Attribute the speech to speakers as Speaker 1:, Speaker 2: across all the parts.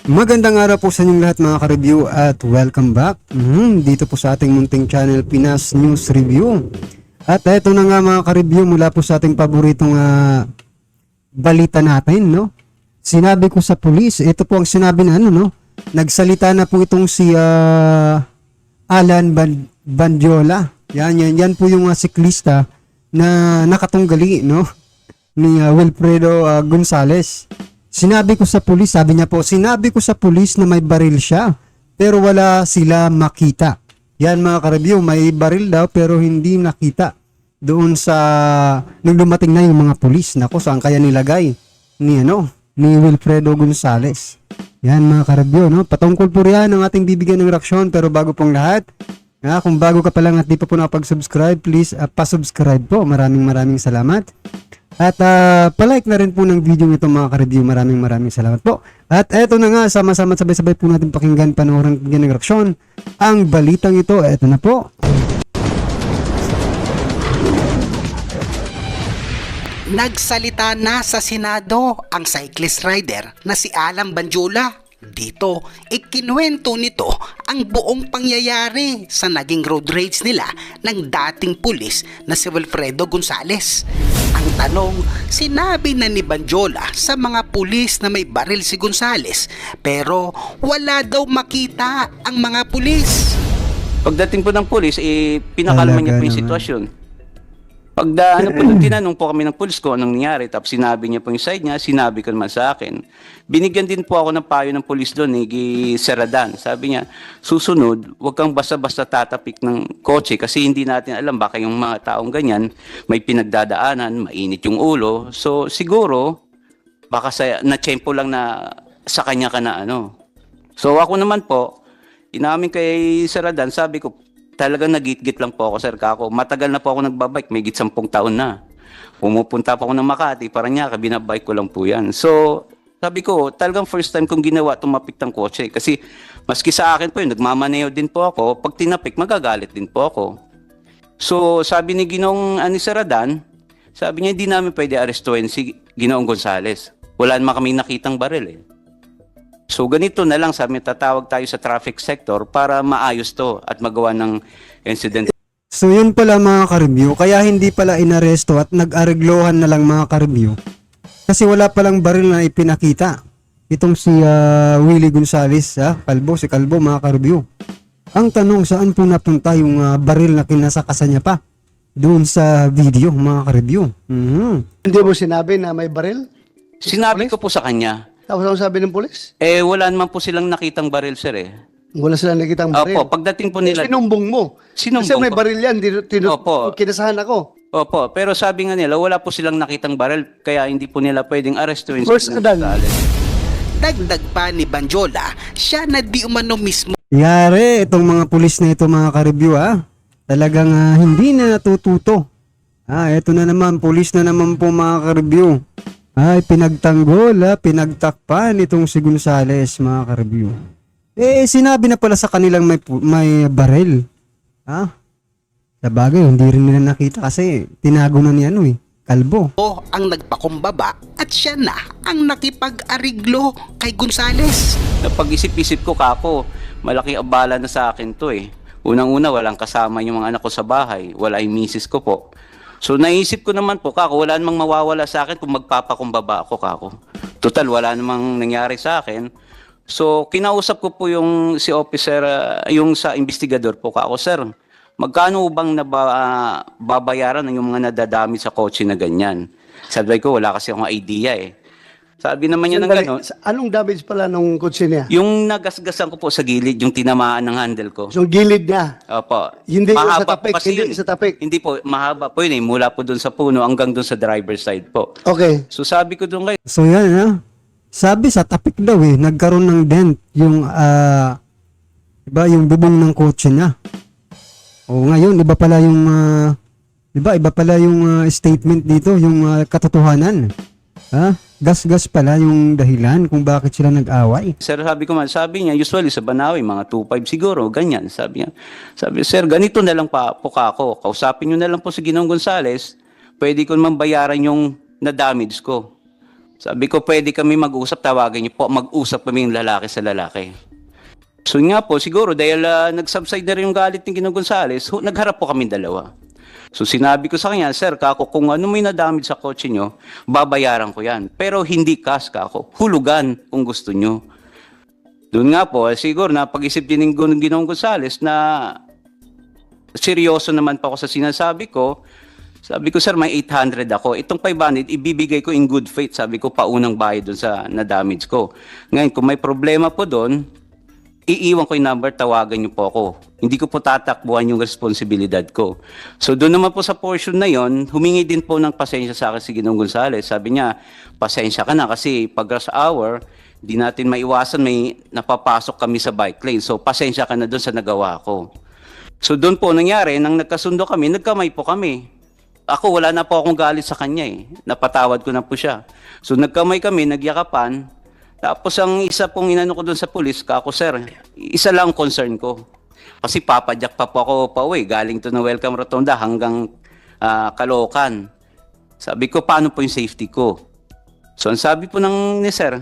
Speaker 1: Magandang araw po sa inyong lahat mga ka-review at welcome back dito po sa ating munting channel Pinas News Review. At eto na nga mga ka-review mula po sa ating paboritong balita natin, no? Sinabi ko sa pulis, ito po ang sinabi na nagsalita na po itong si Alan Bandiola. Yan po yung siklista na nakatunggali, no? Ni Wilfredo Gonzales. Sinabi ko sa pulis, sabi niya po, sinabi ko sa pulis na may baril siya, pero wala sila makita. Yan mga ka-review, may baril daw pero hindi nakita. Doon sa, nung dumating na yung mga pulis, nako, saan kaya nilagay ni Wilfredo Gonzales. Yan mga ka-review, no? Patungkol po riyan ang ating bibigyan ng reaksyon, pero bago pong lahat, kung bago ka pa lang at di pa po nakapag-subscribe, please pa-subscribe po. Maraming salamat. At palike na rin po ng video nito mga ka-review. Maraming salamat po. At eto na nga, sama-sama sabay-sabay po natin pakinggan, panoorin ng reaksyon ang balitang ito. Eto na po.
Speaker 2: Nagsalita na sa Senado ang cyclist rider na si Alan Bandiola. Dito, ikinuwento nito ang buong pangyayari sa naging road rage nila ng dating pulis na si Wilfredo Gonzales. Ang tanong, sinabi na ni Bandiola sa mga pulis na may baril si Gonzales pero wala daw makita ang mga pulis.
Speaker 3: Pagdating po ng pulis, pinakalma niya po yung sitwasyon. Tinanong po kami ng pulis ko anong nangyari, tapos sinabi niya po yung side niya, sinabi ko naman sa akin. Binigyan din po ako ng payo ng pulis doon, ni Seradan. Sabi niya, susunod, huwag kang basta-basta tatapik ng kotse kasi hindi natin alam baka yung mga taong ganyan may pinagdadaanan, mainit yung ulo. So siguro, baka na-tsempo lang na sa kanya ka na So ako naman po, inamin kay Seradan, sabi ko, talagang nagit-git lang po ako, sir, kako. Matagal na po ako nagbabike, may 10 taon na. Pumupunta po ako ng Makati, Paranaque, binabike ko lang po yan. So, sabi ko, talagang first time kong ginawa tumapik ng kotse. Kasi, maski sa akin po yun, nagmamaneo din po ako. Pag tinapik, magagalit din po ako. So, sabi ni Ginoong Seradan, sabi niya, hindi namin pwede arestuhin si Ginoong Gonzales. Wala naman kami nakitang baril So ganito na lang, sabi tatawag tayo sa traffic sector para maayos to at magawa ng incident.
Speaker 1: So yun pala mga ka-review, kaya hindi pala inaresto at nag-areglohan na lang mga ka-review. Kasi wala palang baril na ipinakita. Itong si Willie Gonzales, si Kalbo mga ka-review. Ang tanong, saan po napunta yung baril na kinasakasan niya pa? Doon sa video mga ka-review.
Speaker 4: Hindi mo sinabi na may baril?
Speaker 3: Sinabi ko po sa kanya.
Speaker 4: Tapos ano sabi ng pulis?
Speaker 3: Wala naman po silang nakitang baril, sir
Speaker 4: Wala silang nakitang baril.
Speaker 3: Opo, pagdating po nila.
Speaker 4: Sinumbong mo. Kasi may baril yan,
Speaker 3: Opo.
Speaker 4: kinasahan ako.
Speaker 3: Opo, pero sabi nga nila, wala po silang nakitang baril, kaya hindi po nila pwedeng arestuin.
Speaker 4: First Adan.
Speaker 2: Dagdag pa ni Bandiola, siya na di umano mismo
Speaker 1: Yari, itong mga pulis na ito mga ka-review talagang hindi na natututo. Ito na naman, pulis na naman po mga ka-review. Ay, pinagtanggol, pinagtakpan itong si Gonzales, mga ka-review. Sinabi na pala sa kanilang may baril. Sa bagay, hindi rin nila nakita kasi tinago na ni Kalbo.
Speaker 2: ang nagpakumbaba at siya na ang nakipag-ariglo kay Gonzales.
Speaker 3: Napag-isip-isip ko, kako, malaki abala na sa akin to Unang-una, walang kasama yung mga anak ko sa bahay. Wala yung misis ko po. So naisip ko naman po, kako, wala namang mawawala sa akin kung magpapakumbaba ako, kako. Total, wala namang nangyari sa akin. So kinausap ko po yung si officer, yung sa investigador po, kako, sir, magkano bang babayaran ng yung mga nadadami sa kotse na ganyan? Sabi ko, wala kasi akong idea Sabi naman niya ng gano'n.
Speaker 4: Anong damage pala nung kotse niya?
Speaker 3: Yung nagasgasan ko po sa gilid, yung tinamaan ng handle ko.
Speaker 4: So gilid niya?
Speaker 3: Opo.
Speaker 4: Hindi yung sa
Speaker 3: Mahaba
Speaker 4: tapik,
Speaker 3: po kasi
Speaker 4: hindi
Speaker 3: yun.
Speaker 4: sa tapik.
Speaker 3: Hindi po, mahaba po yun mula po dun sa puno hanggang dun sa driver's side po.
Speaker 4: Okay.
Speaker 3: So sabi ko dun kayo,
Speaker 1: So yan sabi sa tapik daw nagkaroon ng dent yung yung bubong ng kotse niya. Ngayon iba pala yung statement dito, yung katotohanan. Gas-gas pala yung dahilan kung bakit sila nag-away.
Speaker 3: sir, sabi niya, usually sa Banawi, mga 2.5 siguro, ganyan. Sabi niya, sir, ganito na lang po ako. Kausapin niyo na lang po si Ginoong Gonzales, pwede ko naman bayaran yung na-damage ko. Sabi ko, pwede kami mag-usap, tawagin niyo po, mag-usap kami yung lalaki sa lalaki. So nga po, siguro dahil nag-subside na rin yung galit ni Ginoong Gonzales, nagharap po kami dalawa. So sinabi ko sa kanya, sir, kako, kung ano may nadamage sa kotse nyo, babayaran ko yan. Pero hindi cash, kako. Hulugan kung gusto nyo. Doon nga po, siguro napag-isip din ng Ginoong Gonzales na seryoso naman pa ako sa sinasabi ko. Sabi ko, sir, may 800 ako. Itong 500, ibibigay ko in good faith. Sabi ko, paunang bayad doon sa na-damage ko. Ngayon, kung may problema po doon, iiwan ko yung number, tawagan niyo po ako. Hindi ko po tatakbuhan yung responsibilidad ko. So doon naman po sa portion na yon, humingi din po ng pasensya sa akin si Ginoong Gonzales. Sabi niya, pasensya ka na kasi pag rush hour, di natin maiwasan, may napapasok kami sa bike lane. So pasensya ka na doon sa nagawa ko. So doon po nangyari, nang nagkasundo kami, nagkamay po kami. Ako, wala na po akong galit sa kanya eh. Napatawad ko na po siya. So nagkamay kami, nagyakapan. Tapos ang isa pong inano ko doon sa pulis, kako sir, isa lang concern ko. Kasi papadyak pa po ako pauwi, galing to na Welcome Rotonda hanggang Caloocan. Sabi ko, paano po yung safety ko? So ang sabi po ni sir,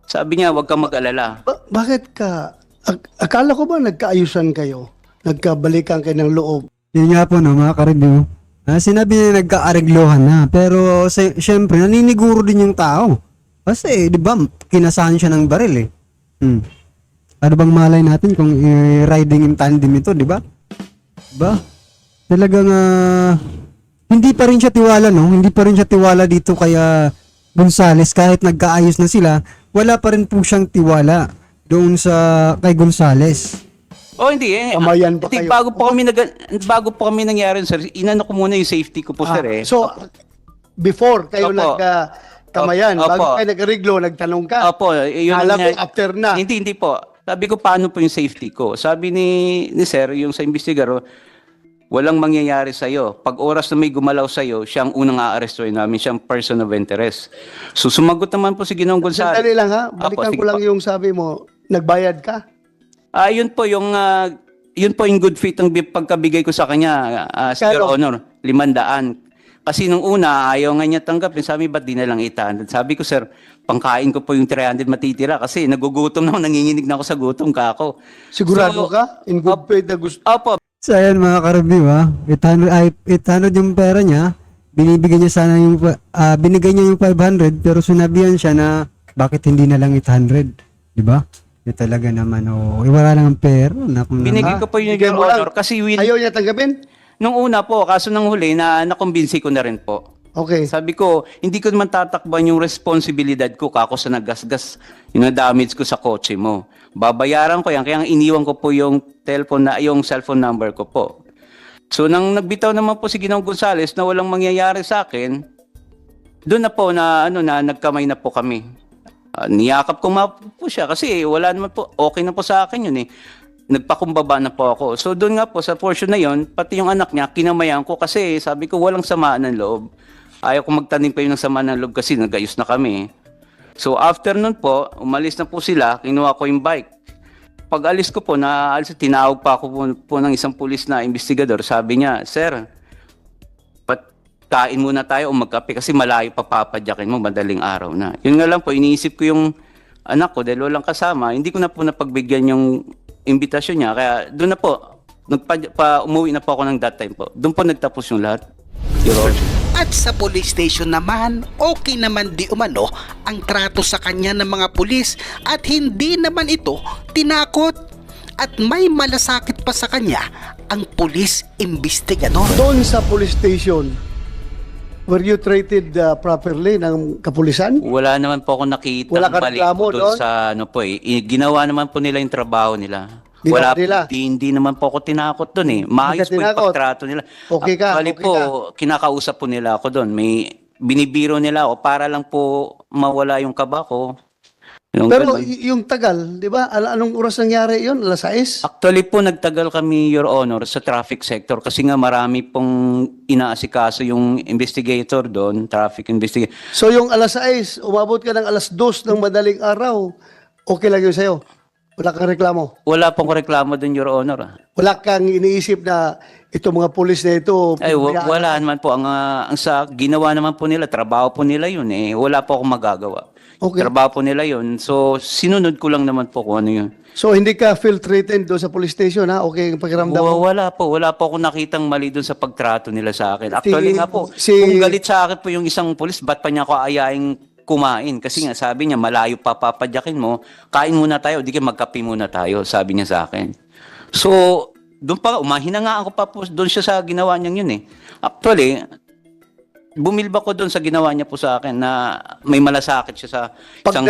Speaker 3: sabi niya, huwag kang mag-alala.
Speaker 4: Bakit ka? Akala ko ba nagkaayusan kayo? Nagkabalikan kayo ng loob?
Speaker 1: Yun nga po, no, mga ka-review. Sinabi niya nagka-areglohan na. Pero syempre, naniniguro din yung tao. Kasi, di ba, kinasahan siya ng baril eh. Ano bang malay natin kung riding in tandem ito, di ba? Diba? Talagang, hindi pa rin siya tiwala, no? Hindi pa rin siya tiwala dito kaya Gonzales. Kahit nagkaayos na sila, wala pa rin po siyang tiwala doon kay Gonzales.
Speaker 3: Oh, hindi eh.
Speaker 4: Kamayan pa kayo.
Speaker 3: Bago po kami nangyari, sir, inano ko muna yung safety ko po, sir eh.
Speaker 4: So, before kayo
Speaker 3: Opo.
Speaker 4: nagkamayan,
Speaker 3: Opo.
Speaker 4: bago kayo nag-reglo, nagtanong ka.
Speaker 3: Opo, yun
Speaker 4: Alam
Speaker 3: ang
Speaker 4: ko after na.
Speaker 3: Hindi po. Sabi ko, paano po yung safety ko? Sabi ni sir, yung sa investigaro, walang mangyayari sa'yo. Pag oras na may gumalaw sa'yo, siya ang unang aarestuin namin, siyang person of interest. So sumagot naman po si Ginoong Gonzales.
Speaker 4: Sandali lang ha, balikan
Speaker 3: Opo,
Speaker 4: ko lang
Speaker 3: sige po.
Speaker 4: yung sabi mo, nagbayad ka?
Speaker 3: Yun po yung good faith ang pagkabigay ko sa kanya, Sir
Speaker 4: Kano?
Speaker 3: Honor, 500. Kasi nung una, ayaw nga niya tanggapin. Sabi, ba't di na lang 800? Sabi ko, sir, pangkain ko po yung 300 matitira kasi nagugutom na ako, nanginginig na ako sa gutom kako.
Speaker 4: Sigurado ka? In good faith na gusto?
Speaker 3: Opo,
Speaker 1: So ayan mga ka-review 800 yung pera niya, binibigyan niya sana yung, binigay niya yung 500 pero sinabihan siya na bakit hindi na lang 800, di ba? Yung talaga naman, wala lang ang pera.
Speaker 3: binigay ko po yung
Speaker 4: Bigyan
Speaker 3: Your
Speaker 4: mo lang.
Speaker 3: Honor kasi
Speaker 4: Ayaw niya tanggapin?
Speaker 3: nung una po, kaso nang huli, nakumbinsi ko na rin po.
Speaker 4: Okay.
Speaker 3: Sabi ko, hindi ko naman tatakban yung responsibilidad ko kako sa nagasgas, yung na-damage ko sa kotse mo. Babayaran ko yan, kaya iniwan ko po yung cellphone number ko po. So nang nagbitaw naman po si Ginoong Gonzales na walang mangyayari sa akin, doon na po na nagkamay na po kami. Niyakap ko po siya kasi wala naman po, okay na po sa akin yun eh. Nagpakumbaba na po ako. So doon nga po sa portion na yon, pati yung anak niya, kinamayan ko kasi sabi ko walang samaan ng loob. Ayaw ko magtanim pa yun ng samaan ng loob kasi nagayos na kami. So after nun po, umalis na po sila, kinuha ko yung bike. Pag alis ko po, tinawag pa ako po ng isang pulis na investigador. Sabi niya, sir, kain muna tayo o magkape kasi malayo pa papadyakin mo, madaling araw na. Yun nga lang po, iniisip ko yung anak ko dahil walang kasama, hindi ko na po napagbigyan yung imbitasyon niya. Kaya doon na po, umuwi na po ako ng that time po. Doon po nagtapos yung lahat. Your Honor.
Speaker 2: At sa police station naman, okay naman di umano ang trato sa kanya ng mga pulis at hindi naman ito tinakot. At may malasakit pa sa kanya ang police investigador.
Speaker 4: Doon sa police station, were you treated properly ng kapulisan?
Speaker 3: Wala naman po ako nakita
Speaker 4: Wala ka
Speaker 3: mali
Speaker 4: reklamo
Speaker 3: po
Speaker 4: doon?
Speaker 3: sa Ginawa naman po nila yung trabaho nila.
Speaker 4: Ginawa nila?
Speaker 3: Hindi naman po ako tinakot doon eh. Maayos po yung
Speaker 4: tinakot?
Speaker 3: pagtrato nila.
Speaker 4: Okay ka,
Speaker 3: Actually
Speaker 4: okay
Speaker 3: po,
Speaker 4: ka.
Speaker 3: kinakausap po nila ako doon. May binibiro nila ako para lang po mawala yung kaba ko. Yung
Speaker 4: Pero
Speaker 3: ganun.
Speaker 4: yung tagal, di ba? Anong oras nangyari yun? Alas 6?
Speaker 3: Actually po, nagtagal kami, Your Honor, sa traffic sector kasi nga marami pong inaasikaso yung investigator doon, traffic investigator.
Speaker 4: So yung alas 6, umabot ka ng alas 2 ng madaling araw, okay lang yun sa'yo? Wala kang reklamo?
Speaker 3: Wala pong reklamo dun, Your Honor.
Speaker 4: Wala kang iniisip na itong mga pulis na ito?
Speaker 3: Ay, wala naman po. Ang sa ginawa naman po nila, trabaho po nila yun eh. Wala po akong magagawa.
Speaker 4: Okay.
Speaker 3: Trabaho po nila yun. So, sinunod ko lang naman po kung ano yun.
Speaker 4: So, hindi ka feel threatened doon sa police station, ha? Okay ang pakiramdam mo?
Speaker 3: Wala po. Wala po akong nakitang mali doon sa pagtrato nila sa akin. Actually nga po,
Speaker 4: si-
Speaker 3: kung galit sa akin po yung isang pulis, ba't pa niya ako ayaing kumain? Kasi nga sabi niya, malayo pa papadyakin mo, kain muna tayo, di ka magkape muna tayo, sabi niya sa akin. So, doon pa, umahinangaan ko pa po doon siya sa ginawa niyang yun eh. Actually, bumilba ko doon sa ginawa niya po sa akin na may malasakit siya sa isang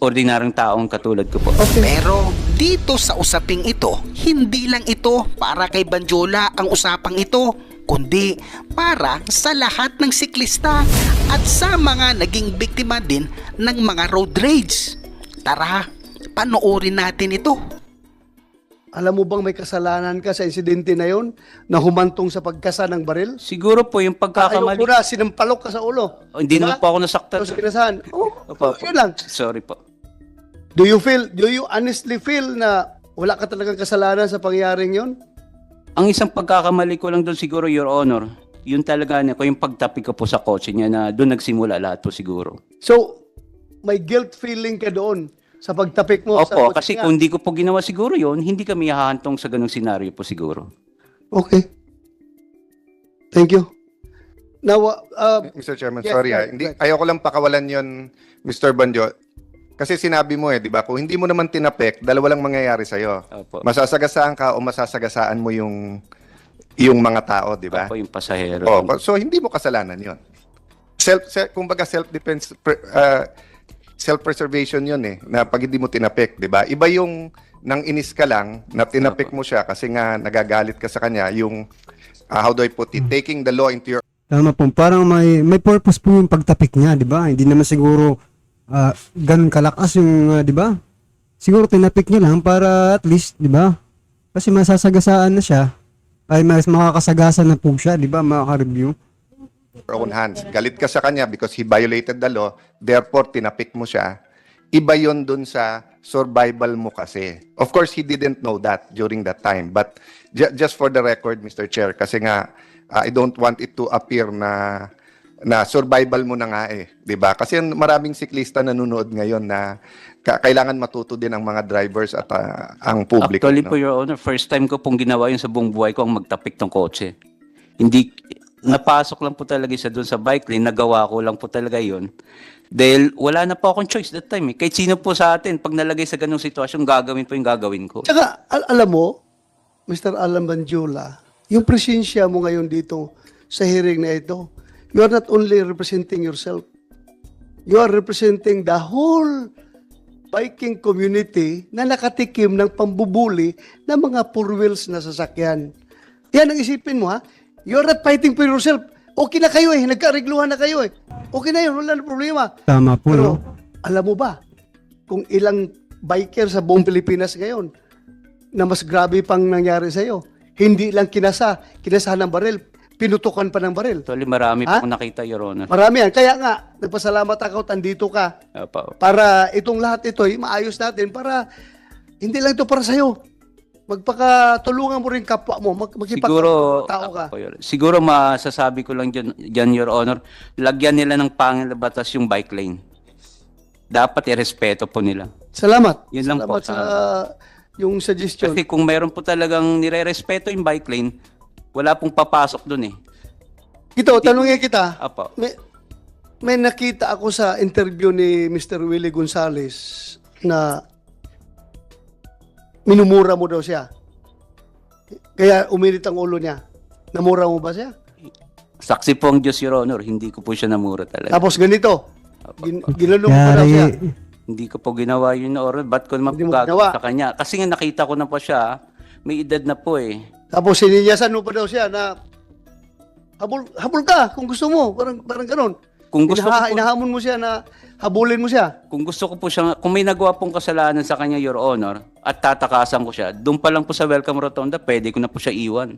Speaker 3: ordinaryong taong katulad ko po.
Speaker 2: Pero dito sa usaping ito, hindi lang ito para kay Banjola ang usapang ito, kundi para sa lahat ng siklista at sa mga naging biktima din ng mga road rage. Tara, panoorin natin ito.
Speaker 4: Alam mo bang may kasalanan ka sa insidente na yon na humantong sa pagkasa ng baril?
Speaker 3: Siguro po yung pagkakamali.
Speaker 4: Ayaw ko na, sinampalok ka sa ulo.
Speaker 3: Hindi naman po ako nasaktan.
Speaker 4: Tapos kinasahan.
Speaker 3: Opo.
Speaker 4: Yun lang.
Speaker 3: Sorry po.
Speaker 4: Do you honestly feel na wala ka talagang kasalanan sa pangyaring yon?
Speaker 3: Ang isang pagkakamali ko lang doon siguro, Your Honor, yun talaga ko yung pagtapik ko po sa kotse niya na doon nagsimula lahat po siguro.
Speaker 4: So, may guilt feeling ka doon sa pagtapik mo sa
Speaker 3: Opo,
Speaker 4: kotse
Speaker 3: kasi
Speaker 4: niya?
Speaker 3: kung hindi ko po ginawa siguro yun, hindi kami hahantong sa ganung senaryo po siguro.
Speaker 4: Okay. Thank you. Now,
Speaker 5: Mr. Chairman,
Speaker 4: yes,
Speaker 5: sorry
Speaker 4: right,
Speaker 5: Hindi,
Speaker 4: right.
Speaker 5: ayoko lang pakawalan yon, Mr. Banjo. Kasi sinabi mo di ba? Kung hindi mo naman tinapik, dalawa lang mangyayari sa'yo.
Speaker 3: Opo.
Speaker 5: Masasagasaan ka o masasagasaan mo yung mga tao, di ba?
Speaker 3: Opo, yung pasahero.
Speaker 5: So hindi mo kasalanan yon. Kumbaga self-defense, self-preservation yun na pag hindi mo tinapik, di ba? Iba yung nang inis ka lang, na tinapik mo siya kasi nga nagagalit ka sa kanya, yung, how do I put it, taking the law into your
Speaker 1: Tama po, parang may purpose po yung pagtapik niya, di ba? Hindi naman siguro ganun kalakas yung, di ba? Siguro tinapik niya lang para at least, di ba? Kasi masasagasaan na siya, ay mas makakasagasan na po siya, di ba, makaka-review.
Speaker 5: own hands. Galit ka sa kanya because he violated the law, therefore tinapik mo siya. Iba yon dun sa survival mo kasi. Of course, he didn't know that during that time. But just for the record, Mr. Chair, kasi nga, I don't want it to appear na survival mo na nga 'di ba? Kasi maraming siklista nanonood ngayon na kailangan matuto din ang mga drivers at ang publiko.
Speaker 3: Actually
Speaker 5: no?
Speaker 3: po, Your Honor, first time ko pong ginawa yun sa buong buhay ko ang magtapik ng kotse. Hindi, napasok lang po talaga siya doon sa bike lane, nagawa ko lang po talaga yun. Dahil wala na po akong choice that time. Kahit sino po sa atin, pag nalagay sa ganung sitwasyon, gagawin po yung gagawin ko.
Speaker 4: Tsaka, alam mo, Mr. Alan Banjola, yung presensya mo ngayon dito sa hearing na ito, you are not only representing yourself, you are representing the whole biking community na nakatikim ng pambubuli ng mga four wheels na sasakyan. Yan ang isipin mo, ha? You are not fighting for yourself. Okay na kayo nagkaregluhan na kayo Okay na yun, wala na problema.
Speaker 1: Tama po,
Speaker 4: Pero,
Speaker 1: no?
Speaker 4: alam mo ba, kung ilang biker sa buong Pilipinas ngayon na mas grabe pang nangyari sa'yo, hindi lang kinasahan ng baril, pinutukan pa ng baril.
Speaker 3: Actually, marami
Speaker 4: Ha?
Speaker 3: po akong nakita, Your Honor.
Speaker 4: Marami yan. Kaya nga, nagpasalamat ako, tandito ka,
Speaker 3: Opo.
Speaker 4: para itong lahat ito, maayos natin, para, hindi lang ito para sa'yo. Magpakatulungan mo rin kapwa mo,
Speaker 3: Siguro,
Speaker 4: tao ka.
Speaker 3: siguro masasabi ko lang dyan, Your Honor, lagyan nila ng pangalabatas yung bike lane. Dapat irespeto po nila.
Speaker 4: Salamat.
Speaker 3: Yun lang
Speaker 4: Salamat
Speaker 3: po.
Speaker 4: sa yung suggestion.
Speaker 3: Kasi kung mayroon po talagang nire-respeto yung bike lane, wala pong papasok dun eh.
Speaker 4: Ito, tanungin kita,
Speaker 3: Apo.
Speaker 4: may nakita ako sa interview ni Mr. Willie Gonzales na minumura mo daw siya. Kaya uminit ang ulo niya. Namura mo ba siya?
Speaker 3: Saksi po ang Diyos, Your Honor. Hindi ko po siya namura talaga.
Speaker 4: Tapos ganito, ginanong mo daw siya.
Speaker 3: Hindi ko po ginawa yun, Or. Ba't ko naman
Speaker 4: Hindi
Speaker 3: po
Speaker 4: mo
Speaker 3: gagawin
Speaker 4: ginawa.
Speaker 3: sa kanya? Kasi nga nakita ko na po siya, may edad na po eh.
Speaker 4: Tapos sininyasan mo pa daw siya na habol ka kung gusto mo. Parang ganun.
Speaker 3: Kung gusto ko po,
Speaker 4: Inahamon mo siya na habulin mo siya.
Speaker 3: kung gusto ko po siya, kung may nagawa pong kasalanan sa kanya, Your Honor, at tatakasan ko siya, doon pa lang po sa Welcome Rotonda, pwede ko na po siya iwan.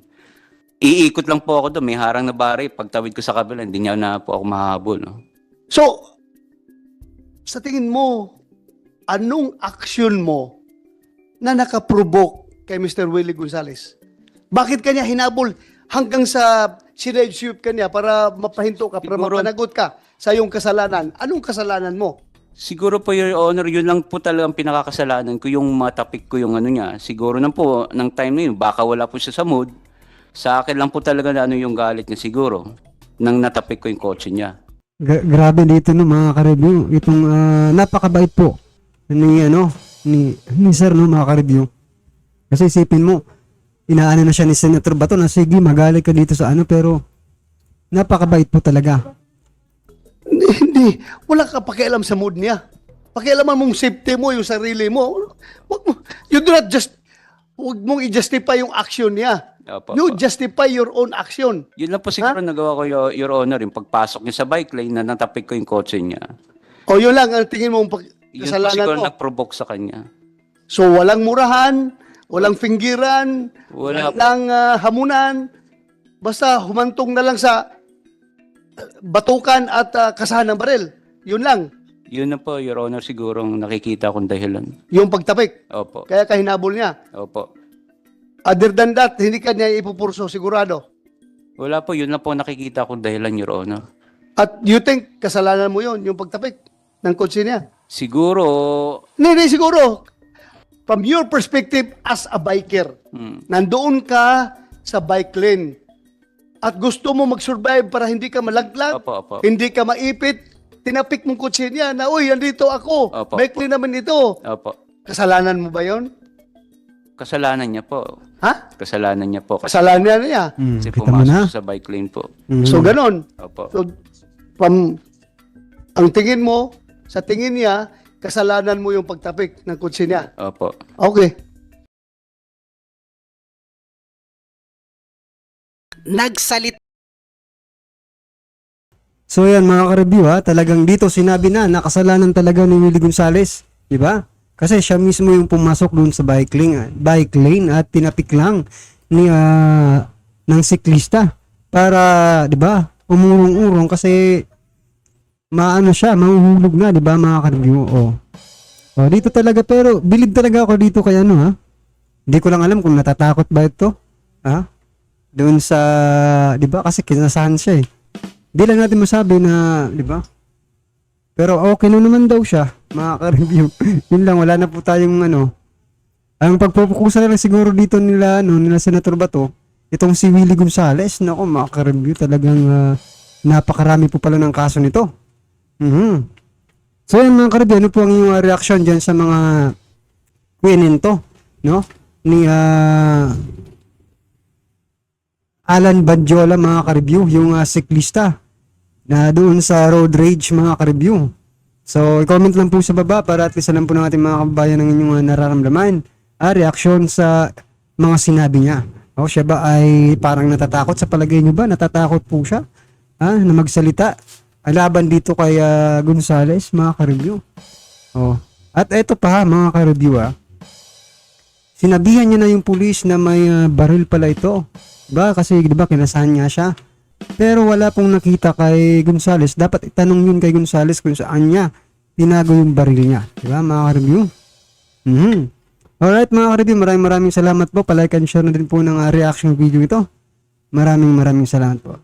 Speaker 3: Iikot lang po ako doon, may harang na bari, pagtawid ko sa kabila, hindi niya na po ako mahabol. No?
Speaker 4: So, sa tingin mo, anong action mo na nakaprovoke kay Mr. Willie Gonzales? Bakit kanya hinabol hanggang sa sinide-sweep kanya para mapahinto ka, para
Speaker 3: Siguro-
Speaker 4: mapanagot ka sa iyong kasalanan? Anong kasalanan mo?
Speaker 3: Siguro po, Your Honor, yun lang po talagang pinakakasalanan ko, yung matapik ko yung ano niya. Siguro na po, ng time na yun, baka wala po siya sa mood. Sa akin lang po talaga na ano yung galit niya siguro, nang natapik ko yung kotse niya.
Speaker 1: Grabe dito no mga ka-review. Itong napakabait po ni sir no mga ka-review. Kasi isipin mo, inaano na siya ni Senator Bato na sige magalit ka dito sa ano, pero napakabait po talaga.
Speaker 4: Hindi. Wala ka pakialam sa mood niya. Pakialaman mong safety mo, yung sarili mo. You do not huwag mong i-justify yung action niya.
Speaker 3: Opo,
Speaker 4: You
Speaker 3: opo.
Speaker 4: justify your own action.
Speaker 3: Yun lang po siguro nagawa ko, Your Honor, yung pagpasok niya sa bike lane na natapik ko yung kotse niya.
Speaker 4: O yun lang, ang tingin mo
Speaker 3: Yun po
Speaker 4: kasalanan
Speaker 3: siguro
Speaker 4: mo.
Speaker 3: nag-provoke sa kanya.
Speaker 4: So walang murahan, walang finggiran,
Speaker 3: Wala.
Speaker 4: walang hamunan. Basta humantong na lang sa batukan at kasahan ng baril. Yun lang.
Speaker 3: Yun na po, Your Honor, siguro ang nakikita kong dahilan.
Speaker 4: Yung pagtapik.
Speaker 3: Opo,
Speaker 4: Kaya kahinabol niya.
Speaker 3: opo.
Speaker 4: Other than that, hindi ka niya ipupurso, sigurado.
Speaker 3: Wala po, yun lang po nakikita kong dahilan, Your Honor.
Speaker 4: At you think kasalanan mo yun, yung pagtapik ng kotse niya?
Speaker 3: Siguro,
Speaker 4: Hindi, siguro. From your perspective as a biker, nandoon ka sa bike lane at gusto mo mag-survive para hindi ka malaglag,
Speaker 3: Opo, opo.
Speaker 4: hindi ka maipit, tinapik mong kotse niya na, uy, andito ako,
Speaker 3: Opo,
Speaker 4: bike lane naman ito.
Speaker 3: opo.
Speaker 4: Kasalanan mo ba yon?
Speaker 3: Kasalanan niya po.
Speaker 4: Ha?
Speaker 3: Kasalanan niya po.
Speaker 4: Kasalanan niya.
Speaker 3: Kasi
Speaker 1: Kita mo na.
Speaker 3: pumasok sa bike lane po.
Speaker 4: So, ganon.
Speaker 3: Opo.
Speaker 4: So, ang tingin mo, sa tingin niya, kasalanan mo yung pagtapik ng kotse niya.
Speaker 3: Opo.
Speaker 4: Okay.
Speaker 2: Nagsalita
Speaker 1: So yan mga ka-review talagang dito sinabi na nakasalanan talaga ni Willie Gonzales, di ba? Kasi siya mismo yung pumasok doon sa bike lane at tinapik lang ni ng siklista para, di ba, umurong-urong kasi maano siya, mahuhulog na, di ba mga ka-review? Oh, dito talaga, pero bilib talaga ako dito kay ano ha. Hindi ko lang alam kung natatakot ba ito. Ha? Doon sa, di ba, kasi kinasahan siya eh. Di lang natin masabi na, di ba? Pero okay na naman daw siya, mga ka-review. Yun lang, wala na po tayong ano. Ang pagpupukusan na lang siguro dito nila Senator Bato, itong si Willie Gonzales, nako mga ka-review, talagang napakarami po pala ng kaso nito. So yan mga ka-review, ano po ang iyong reaction dyan sa mga kwento, no? Ni Alan Bandiola mga ka-review, yung siklista na doon sa road rage mga ka-review. So, i-comment lang po sa baba para at least alam po ng ating mga kababayan ng inyong nararamdaman. Reaksyon sa mga sinabi niya. O, siya ba ay parang natatakot? Sa palagay niyo ba, natatakot po siya? Na magsalita? Laban dito kay Gonzales, mga ka-review. O, at eto pa mga ka-review sinabihan niya na yung pulis na may baril pala ito. Diba? Kasi diba kinasahan niya siya. Pero wala pong nakita kay Gonzales. Dapat itanong yun kay Gonzales kung saan niya tinago yung baril niya. Diba mga ka-review? Alright mga ka-review, maraming salamat po. Palike and share na din po ng reaction video ito. Maraming salamat po.